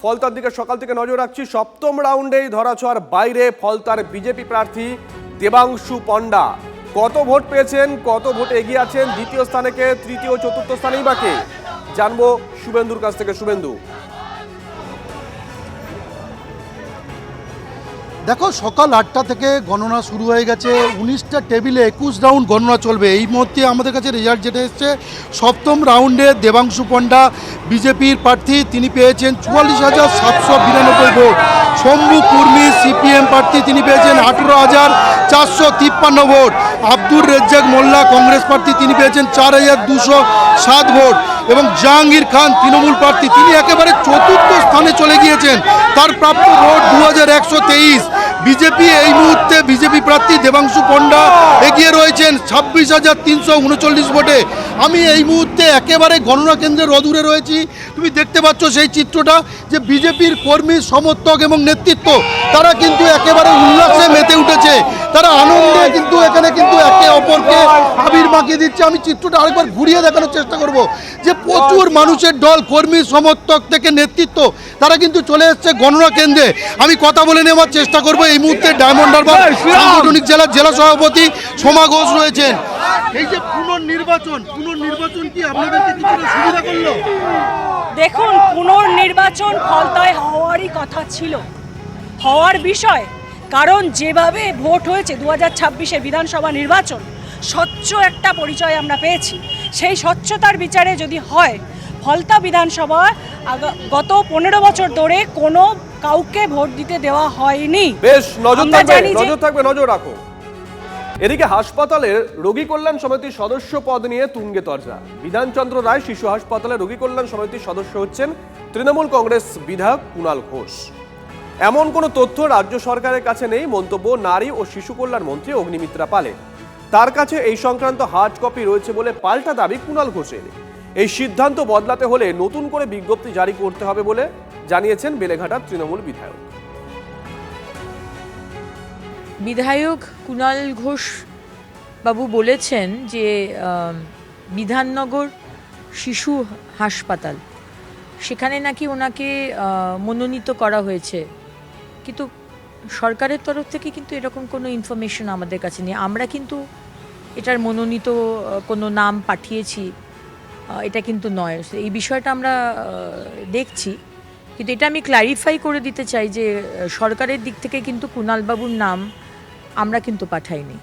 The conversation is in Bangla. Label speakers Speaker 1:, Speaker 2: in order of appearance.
Speaker 1: ফলতার দিকে সকাল থেকে নজর রাখছি। সপ্তম রাউন্ডেই ধরাছোঁয়ার বাইরে ফলতার বিজেপি প্রার্থী দেবাংশু পণ্ডা। কত ভোট পেয়েছেন, কত ভোটে এগিয়ে আছেন, দ্বিতীয় স্থানে কে, তৃতীয় চতুর্থ স্থানেই বা কে, জানবো শুভেন্দুর কাছ থেকে। শুভেন্দু,
Speaker 2: দেখো, সকাল 8টা থেকে গণনা শুরু হয়ে গেছে। 19টা টেবিলে 21 রাউন্ড গণনা চলবে। এই মুহূর্তে আমাদের কাছে রেজাল্ট যেটা এসছে, সপ্তম রাউন্ডে দেবাংশু পণ্ডা বিজেপির প্রার্থী, তিনি পেয়েছেন 44,792 ভোট। শম্ভু কুর্মি সিপিএম প্রার্থী, তিনি পেয়েছেন 18,453 ভোট। আব্দুর রেজ্জাক মোল্লা কংগ্রেস প্রার্থী, তিনি পেয়েছেন 4,207 ভোট। এবং জাহাঙ্গীর খান তৃণমূল প্রার্থী, তিনি একেবারে চতুর্থ স্থানে চলে গিয়েছেন, তার প্রাপ্ত ভোট 2123। বিজেপি এই মুহূর্তে বিজেপি প্রার্থী দেবাংশু পণ্ডা এগিয়ে রয়েছেন 26,339 ভোটে। আমি এই মুহূর্তে একেবারে গণনা কেন্দ্রের অদূরে রয়েছি। তুমি দেখতে পাচ্ছ সেই চিত্রটা, যে বিজেপির কর্মী, সমর্থক এবং নেতৃত্ব তারা কিন্তু একেবারে উল্লাসে মেতে উঠেছে। তারা আনন্দে কিন্তু এখানে কিন্তু একে অপরকে আবির মাখিয়ে দিচ্ছে। আমি চিত্রটা আরেকবার ঘুরিয়ে দেখানোর চেষ্টা করব, যে প্রচুর মানুষের দল, কর্মী, সমর্থক থেকে নেতৃত্ব, তারা কিন্তু চলে এসছে গণনা কেন্দ্রে। আমি কথা বলে নেওয়ার চেষ্টা করব। এই মুহূর্তে ডায়মন্ড হারবার সাংগঠনিক জেলার জেলা সভাপতি সোমা ঘোষ রয়েছেন। এই যে পুনর্নির্বাচন কি আপনাদেরকে কিছুটা সুবিধা করলো?
Speaker 3: দেখুন, পুনর্নির্বাচন ফলতায় হওয়ারই কথা ছিল, হওয়ার বিষয়। কারণ যেভাবে ভোট হয়েছে 2026-এর বিধানসভা নির্বাচন, স্বচ্ছ একটা পরিচয় আমরা পেয়েছি। সেই স্বচ্ছতার বিচারে যদি হয়, ফলতা বিধানসভা গত 15 বছর ধরে কোনো কাউকে ভোট দিতে দেওয়া হয়নি।
Speaker 1: বেশ, নজর থাকবে, নজর রাখো। এদিকে হাসপাতালের রোগী কল্যাণ সমিতির সদস্য পদ নিয়ে তুঙ্গে তর্জা। বিধানচন্দ্র রায় শিশু হাসপাতালে রোগী কল্যাণ সমিতির সদস্য হচ্ছেন তৃণমূল কংগ্রেস বিধায়ক কুণাল ঘোষ। এমন কোনো তথ্য রাজ্য সরকারের কাছে নেই, মন্তব্য নারী ও শিশু কল্যাণ মন্ত্রী অগ্নিমিত্রা পালের। তার কাছে এই সংক্রান্ত হার্ড কপি রয়েছে বলে পাল্টা দাবি কুণাল ঘোষের। এই সিদ্ধান্ত বদলাতে হলে নতুন করে বিজ্ঞপ্তি জারি করতে হবে বলে জানিয়েছেন বেলেঘাটার তৃণমূল বিধায়ক।
Speaker 4: বিধায়ক কুণাল ঘোষ বাবু বলেছেন যে বিধাননগর শিশু হাসপাতাল, সেখানে নাকি ওনাকে মনোনীত করা হয়েছে, কিন্তু সরকারের তরফ থেকে কিন্তু এরকম কোনো ইনফরমেশন আমাদের কাছে নেই। আমরা কিন্তু এটার মনোনীত কোনো নাম পাঠিয়েছি, এটা কিন্তু নয়। এই বিষয়টা আমরা দেখছি, কিন্তু এটা আমি ক্ল্যারিফাই করে দিতে চাই যে সরকারের দিক থেকে কিন্তু কুণালবাবুর নাম আমরা কিন্তু পাঠাইনি।